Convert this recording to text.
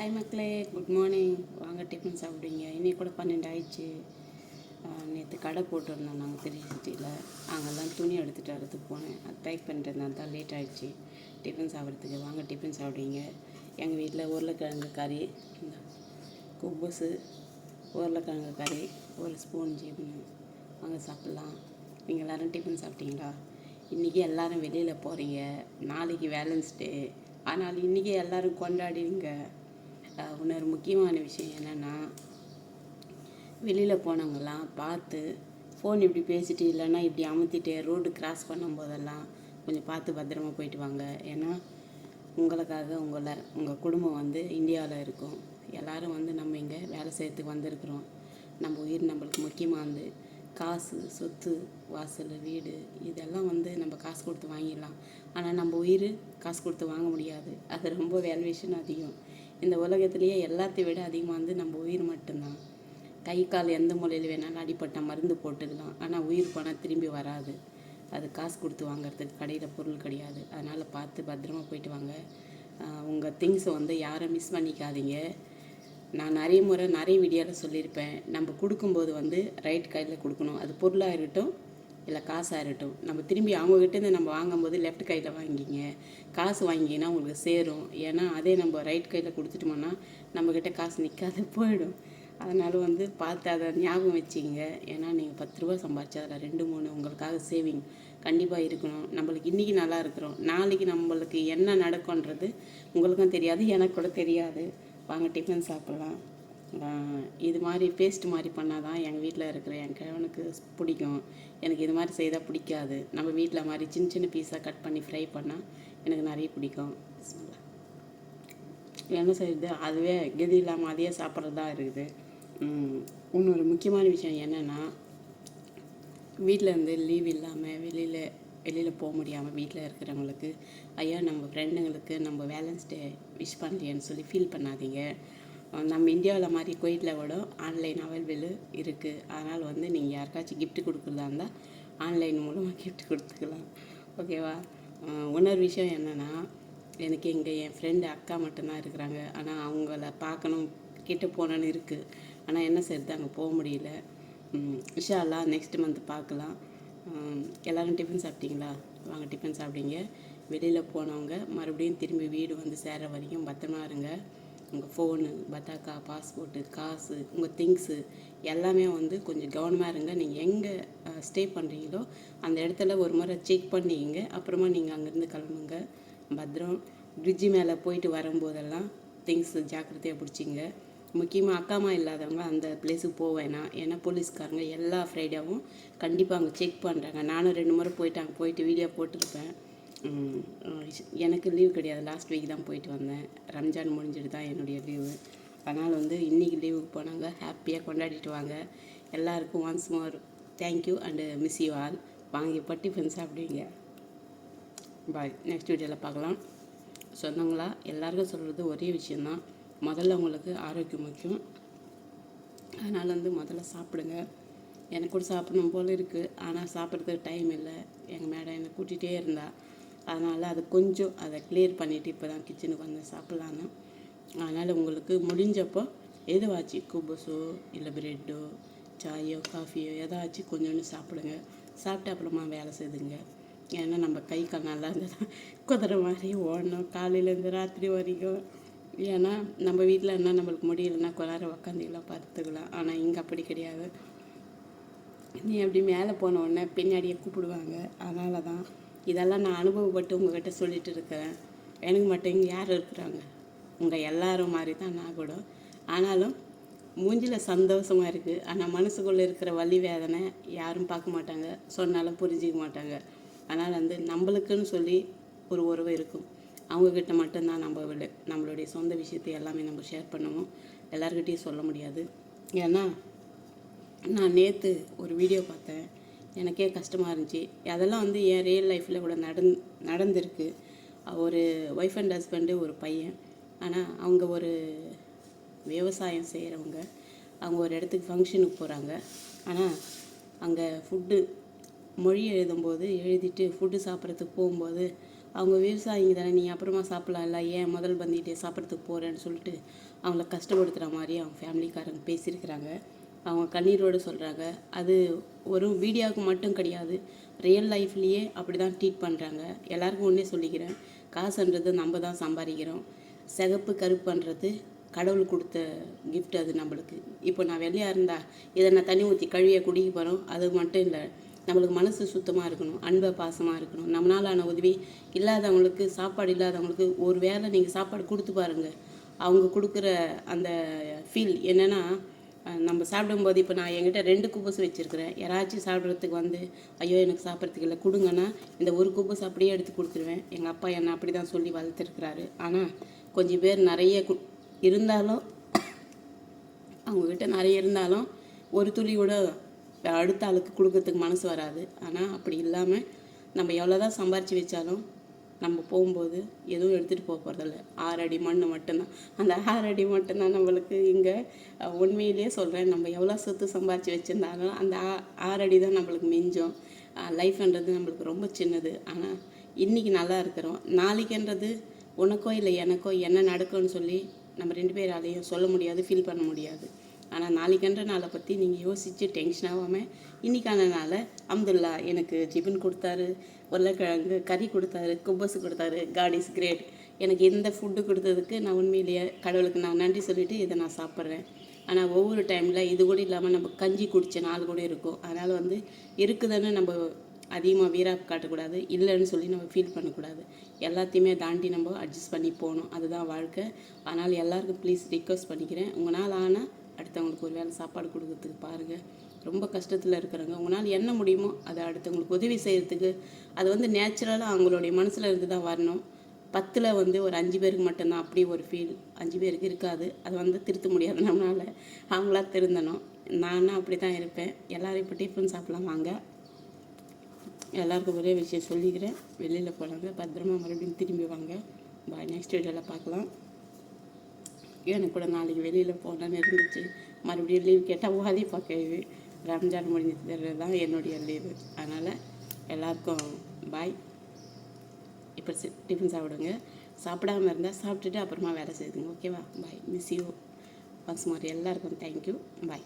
Hi மக்களே, good morning. வாங்க tiffin சாப்பிடுங்க. இன்றைக்கி கூட 12 ஆயிடுச்சு. நேற்று கடை போட்டிருந்தோம் நாங்கள் திருச்சிட்டியில். அங்கெல்லாம் துணி எடுத்துகிட்டு வரதுக்கு போனேன். அது பேக் பண்ணிட்டு இருந்தால் தான் லேட் ஆகிடுச்சு டிஃபன் சாப்பிட்றதுக்கு. வாங்க டிஃபன் சாப்பிடுங்க. எங்கள் வீட்டில் உருளைக்கிழங்கு கறி, குப்பஸு, உருளைக்கிழங்கு கறி, ஒரு ஸ்பூன் ஜீவனு. வாங்க சாப்பிட்லாம். நீங்கள் எல்லோரும் டிஃபன் சாப்பிட்டீங்களா? இன்றைக்கி எல்லோரும் வெளியில் போகிறீங்க. நாளைக்கு வேலன்ஸ் டே. ஆனால் இன்றைக்கி எல்லோரும் கொண்டாடிங்க. இன்னொரு முக்கியமான விஷயம் என்னென்னா, வெளியில் போனவங்கெல்லாம் பார்த்து ஃபோன் இப்படி பேசிட்டு இல்லைன்னா இப்படி அமுத்திட்டு ரோடு கிராஸ் பண்ணும்போதெல்லாம் கொஞ்சம் பார்த்து பத்திரமா போயிட்டு வாங்க. ஏன்னா உங்களுக்காக உங்கள் குடும்பம் இந்தியாவில் இருக்கும். எல்லோரும் நம்ம இங்கே வேலை செய்யறதுக்கு வந்திருக்கிறோம். நம்ம உயிர் நம்மளுக்கு முக்கியமானது. காசு, சொத்து, வாசல், வீடு இதெல்லாம் நம்ம காசு கொடுத்து வாங்கிடலாம். ஆனால் நம்ம உயிர் காசு கொடுத்து வாங்க முடியாது. அது ரொம்ப வேல்யூவேஷன் அதிகம். இந்த உலகத்துலேயே எல்லாத்தையும் விட அதிகமாக நம்ம உயிர் மட்டும்தான். கை கால் எந்த மூலையில் வேணாலும் அடிப்பட்ட மருந்து போட்டுக்கலாம். ஆனால் உயிர் போனால் திரும்பி வராது. அது காசு கொடுத்து வாங்கிறதுக்கு கடையில் பொருள் கிடையாது. அதனால் பார்த்து பத்திரமா போயிட்டு வாங்க. உங்கள் திங்ஸை யாரும் மிஸ் பண்ணிக்காதீங்க. நான் நிறைய வீடியோவில் சொல்லியிருப்பேன். நம்ம கொடுக்கும்போது ரைட் கையில் கொடுக்கணும். அது பொருளாக இருக்கட்டும் இல்லை காசாக இருக்கட்டும். நம்ம திரும்பி அவங்ககிட்டேருந்து நம்ம வாங்கும்போது லெஃப்ட் கையில் வாங்கிங்க. காசு வாங்கிங்கன்னா உங்களுக்கு சேரும். ஏன்னா அதே நம்ம ரைட் கையில் கொடுத்துட்டோம்னா நம்மக்கிட்ட காசு நிற்காது, போயிடும். அதனால் பார்த்து அதை ஞாபகம் வச்சுங்க. ஏன்னா நீங்கள் 10 ரூபா சம்பாதிச்சா அதில் 2-3 உங்களுக்காக சேவிங் கண்டிப்பாக இருக்கணும். நம்மளுக்கு இன்றைக்கி நல்லா இருக்கிறோம், நாளைக்கு நம்மளுக்கு என்ன நடக்கும்ன்றது உங்களுக்கும் தெரியாது, எனக்கு கூட தெரியாது. வாங்க டிஃபன் சாப்பிட்லாம். இது மாதிரி பேஸ்ட் மாதிரி பண்ணால் தான் எங்கள் வீட்டில் இருக்கிற என் கிழவனுக்கு பிடிக்கும். எனக்கு இது மாதிரி செய்தால் பிடிக்காது. நம்ம வீட்டில் மாதிரி சின்ன சின்ன பீஸாக கட் பண்ணி ஃப்ரை பண்ணால் எனக்கு நிறைய பிடிக்கும். என்ன செய்யுது, அதுவே கெதி இல்லாமல் அதையே சாப்பிட்றது தான் இருக்குது. இன்னொரு முக்கியமான விஷயம் என்னென்னா, வீட்டில் லீவ் இல்லாமல் வெளியில் போக முடியாமல் வீட்டில் இருக்கிறவங்களுக்கு, ஐயா நம்ம ஃப்ரெண்டுங்களுக்கு நம்ம வேலன்ஸ் டே விஷ் பண்ணலையேன்னு சொல்லி ஃபீல் பண்ணாதீங்க. நம்ம இந்தியாவில் மாதிரி குவைட்டில் கூட ஆன்லைன் அவைலபிள் இருக்குது. அதனால் நீங்கள் யாருக்காச்சும் கிஃப்ட் கொடுக்குறதா இருந்தால் ஆன்லைன் மூலமாக கிஃப்ட் கொடுத்துக்கலாம். ஓகேவா? இன்னொரு விஷயம் என்னென்னா, எனக்கு இங்கே என் ஃப்ரெண்டு அக்கா மட்டும்தான் இருக்கிறாங்க. ஆனால் அவங்கள பார்க்கணும், கிட்ட போகணுன்னு இருக்குது. ஆனால் என்ன செய்கிறது, அங்கே போக முடியல. இன்ஷா அல்லாஹ் நெக்ஸ்ட் மந்த் பார்க்கலாம். எல்லோரும் டிஃபன் சாப்பிட்டீங்களா? வாங்க டிஃபன் சாப்பிட்டீங்க. வெளியில் போனவங்க மறுபடியும் திரும்பி வீடு சேர வரைக்கும் பத்திரமா இருங்க. உங்கள் ஃபோனு, பட்டாக்கா, பாஸ்போர்ட்டு, காசு, உங்கள் திங்ஸு எல்லாமே கொஞ்சம் கவனமாக இருங்க. நீங்கள் எங்கே ஸ்டே பண்ணுறீங்களோ அந்த இடத்துல ஒரு முறை செக் பண்ணிங்க. அப்புறமா நீங்கள் அங்கேருந்து கிளம்புங்க. பத்திரம். பிரிட்ஜு மேலே போயிட்டு வரும்போதெல்லாம் திங்ஸு ஜாக்கிரதையாக பிடிச்சிங்க. முக்கியமாக அக்காமா இல்லாதவங்க அந்த பிளேஸுக்கு போக வேணாம். ஏன்னா போலீஸ்காரங்க எல்லா ஃப்ரைடேவும் கண்டிப்பாக அங்கே செக் பண்ணுறாங்க. நானும் 2 முறை போயிட்டு வீடியோ போட்டிருப்பேன். எனக்கு லீவ் கிடையாது. லாஸ்ட் வீக் தான் போயிட்டு வந்தேன். ரம்ஜான் முடிஞ்சிட்டு தான் என்னுடைய லீவு. அதனால் இன்றைக்கி லீவுக்கு போனாங்க. ஹாப்பியாக கொண்டாடிட்டு வாங்க. எல்லாருக்கும் once more thank you and miss you all. வாங்கி பட்டி ஃப்ரெண்ட்ஸ் சாப்பிடுவீங்க. பாய். நெக்ஸ்ட் வீடியோவில் பார்க்கலாம். சொந்தங்களா எல்லாருக்கும் சொல்கிறது ஒரே விஷயந்தான். முதல்ல உங்களுக்கு ஆரோக்கியம் முக்கியம். அதனால் முதல்ல சாப்பிடுங்க. எனக்கு கூட சாப்பிடணும் போல் இருக்குது. ஆனால் சாப்பிட்றதுக்கு டைம் இல்லை. எங்கள் மேடம் என்னை கூட்டிகிட்டே இருந்தா. அதனால் அது கொஞ்சம் அதை கிளியர் பண்ணிவிட்டு இப்போ தான் கிச்சனுக்கு சாப்பிட்லான்னு. அதனால் உங்களுக்கு முடிஞ்சப்போ எதுவாச்சு குபஸோ இல்லை ப்ரெட்டோ சாயோ காஃபியோ ஏதாச்சும் கொஞ்சோண்டு சாப்பிடுங்க. சாப்பிட்டு அப்புறமா வேலை செய்துங்க. ஏன்னா நம்ம கை கால் நல்லா இருந்தால் குதிரை மாதிரி ஓடணும் காலையிலேருந்து ராத்திரி வரைக்கும். ஏன்னா நம்ம வீட்டில் என்ன நம்மளுக்கு முடியலைன்னா கொஞ்ச நேரம் உக்காந்துக்கலாம், படுத்துக்கலாம். ஆனால் இங்கே அப்படி கிடையாது. நீ அப்படி மேலே போன உடனே பின்னாடியே கூப்பிடுவாங்க. அதனால தான் இதெல்லாம் நான் அனுபவப்பட்டு உங்கள்கிட்ட சொல்லிட்டு இருக்கிறேன். எனக்கு மட்டும் இங்கே யார் இருக்கிறாங்க? உங்கள் எல்லாரும் மாதிரி தான் நான் கூட. ஆனாலும் மூஞ்சில் சந்தோஷமாக இருக்குது. ஆனால் மனசுக்குள்ளே இருக்கிற வலி வேதனை யாரும் பார்க்க மாட்டாங்க, சொன்னாலும் புரிஞ்சிக்க மாட்டாங்க. அதனால் நம்மளுக்குன்னு சொல்லி ஒரு உறவு இருக்கும். அவங்கக்கிட்ட மட்டும்தான் நம்மளுடைய சொந்த விஷயத்தை எல்லாமே நம்ம ஷேர் பண்ணுவோம். எல்லாருக்கிட்டையும் சொல்ல முடியாது. ஏன்னா நான் நேற்று ஒரு வீடியோ பார்த்தேன். எனக்கே கஷ்டமாக இருந்துச்சு. அதெல்லாம் என் ரியல் லைஃப்பில் கூட நடந்திருக்கு. ஒரு ஒய்ஃப் அண்ட் ஹஸ்பண்டு, ஒரு பையன். ஆனால் அவங்க ஒரு விவசாயம் செய்கிறவங்க. அவங்க ஒரு இடத்துக்கு ஃபங்க்ஷனுக்கு போகிறாங்க. ஆனால் அங்கே ஃபுட்டு மொழி எழுதிட்டு ஃபுட்டு சாப்பிட்றதுக்கு போகும்போது அவங்க விவசாயிங்க தானே, நீ அப்புறமா சாப்பிட்லாம்ல, ஏன் முதல் பந்திகிட்டே சாப்பிட்றதுக்கு போகிறேன்னு சொல்லிட்டு அவங்கள கஷ்டப்படுத்துகிற மாதிரி அவங்க ஃபேமிலிக்காரங்க பேசியிருக்கிறாங்க. அவங்க கண்ணீரோடு சொல்கிறாங்க. அது ஒரு வீடியோவுக்கு மட்டும் கிடையாது, ரியல் லைஃப்லேயே அப்படி தான் ட்ரீட் பண்ணுறாங்க. எல்லாருக்கும் ஒன்றே சொல்லிக்கிறேன், காசுன்றது நம்ம தான் சம்பாதிக்கிறோம். சிகப்பு கருப்புன்றது கடவுள் கொடுத்த கிஃப்ட். அது நம்மளுக்கு. இப்போ நான் வெள்ளையாக இருந்தால் இதை நான் தண்ணி ஊற்றி கழுவிய குடிக்க போகிறோம். அது மட்டும் இல்லை, நம்மளுக்கு மனசு சுத்தமாக இருக்கணும், அன்பை பாசமாக இருக்கணும். நம்மளால் ஆன உதவி இல்லாதவங்களுக்கு, சாப்பாடு இல்லாதவங்களுக்கு ஒரு வேளை நீங்கள் சாப்பாடு கொடுத்து பாருங்கள். அவங்க கொடுக்குற அந்த ஃபீல் என்னென்னா, நம்ம சாப்பிடும்போது இப்போ நான் என்கிட்ட 2 குப்பஸ் வச்சுருக்கிறேன். யாராச்சும் சாப்பிட்றதுக்கு வந்து ஐயோ எனக்கு சாப்பிட்றதுக்கு இல்லை கொடுங்கன்னா இந்த ஒரு குப்பஸ் அப்படியே எடுத்து கொடுத்துருவேன். எங்கள் அப்பா என்னை அப்படி தான் சொல்லி வளர்த்துருக்குறாரு. ஆனால் கொஞ்சம் பேர் நிறைய இருந்தாலும், அவங்கக்கிட்ட நிறைய இருந்தாலும் ஒரு துளி கூட அடுத்த ஆளுக்கு கொடுக்கறதுக்கு மனசு வராது. ஆனால் அப்படி இல்லாமல் நம்ம எவ்வளோ தான் சம்பாரித்து வச்சாலும் நம்ம போகும்போது எதுவும் எடுத்துகிட்டு போக போகிறதில்ல. 6 அடி மண் மட்டும்தான். அந்த 6 அடி மட்டும்தான் நம்மளுக்கு இங்கே. உண்மையிலே சொல்கிறேன், நம்ம எவ்வளோ சொத்து சம்பாரித்து வச்சுருந்தாலும் அந்த 6 அடி தான் நம்மளுக்கு மிஞ்சம். லைஃப்ன்றது நம்மளுக்கு ரொம்ப சின்னது. ஆனால் இன்றைக்கி நல்லா இருக்கிறோம், நாளைக்குன்றது உனக்கோ இல்லை எனக்கோ என்ன நடக்கும்னு சொல்லி நம்ம 2 பேராலையும் சொல்ல முடியாது, ஃபீல் பண்ண முடியாது. ஆனால் நாளைக்குன்ற நாளை பற்றி நீங்கள் யோசித்து டென்ஷன் ஆகாமல் இன்றைக்கான நாளை அல்ஹம்துலில்லா எனக்கு ஜிபின் கொடுத்தாரு, உருளைக்கிழங்கு கறி கொடுத்தாரு, குப்பஸ் கொடுத்தாரு, காட் இஸ் கிரேட். எனக்கு இந்த ஃபுட்டு கொடுத்ததுக்கு நான் உண்மையிலேயே கடவுளுக்கு நான் நன்றி சொல்லிவிட்டு இதை நான் சாப்பிட்றேன். ஆனால் ஒவ்வொரு டைமில் இது கூட இல்லாமல் நம்ம கஞ்சி குடித்த நாள் கூட இருக்கும். அதனால் வந்து இருக்குதுன்னு நம்ம அதிகமாக வீராப்பு காட்டக்கூடாது, இல்லைன்னு சொல்லி நம்ம ஃபீல் பண்ணக்கூடாது. எல்லாத்தையுமே தாண்டி நம்ம அட்ஜஸ்ட் பண்ணி போகணும். அதுதான் வாழ்க்கை. அதனால் எல்லாருக்கும் ப்ளீஸ் ரிக்வெஸ்ட் பண்ணிக்கிறேன், உங்களால் ஆனால் அடுத்தவங்களுக்கு ஒரு வேளை சாப்பாடு கொடுக்கறதுக்கு பாருங்கள். ரொம்ப கஷ்டத்தில் இருக்கிறவங்க உங்களால் என்ன முடியுமோ அதை அடுத்தவங்களுக்கு உதவி செய்கிறதுக்கு, அது வந்து நேச்சுரலாக அவங்களுடைய மனசில் இருந்து தான் வரணும். 10ல் வந்து ஒரு 5 பேருக்கு மட்டும்தான் அப்படி ஒரு ஃபீல், 5 பேருக்கு இருக்காது. அதை வந்து திருத்த முடியாது நம்மளால், அவங்களா திருந்தணும். நானும் அப்படி தான் இருப்பேன். எல்லோரும் இப்போ டிஃபன் சாப்பிட்லாம் வாங்க. எல்லாருக்கும் ஒரே விஷயம் சொல்லிக்கிறேன், வெளியில் போனாங்க பத்திரமா மறுபடியும் திரும்பி வாங்க. பாய். நெக்ஸ்ட் வீடியோவில் பார்க்கலாம். எனக்கு கூட நாளைக்கு வெளியில் போகலான்னு இருந்துச்சு, மறுபடியும் லீவ் கேட்டால் வாதி பார்க்க ரம்ஜான் முடிஞ்சது தான் என்னுடைய லீவு. அதனால் எல்லாருக்கும் பாய். இப்போ டிஃபன் சாப்பிடுங்க, சாப்பிடாமல் இருந்தால் சாப்பிட்டுட்டு அப்புறமா வேலை செய்யுங்க. ஓகேவா? Bye. Miss you once more. எல்லாருக்கும் தேங்க்யூ. பாய்.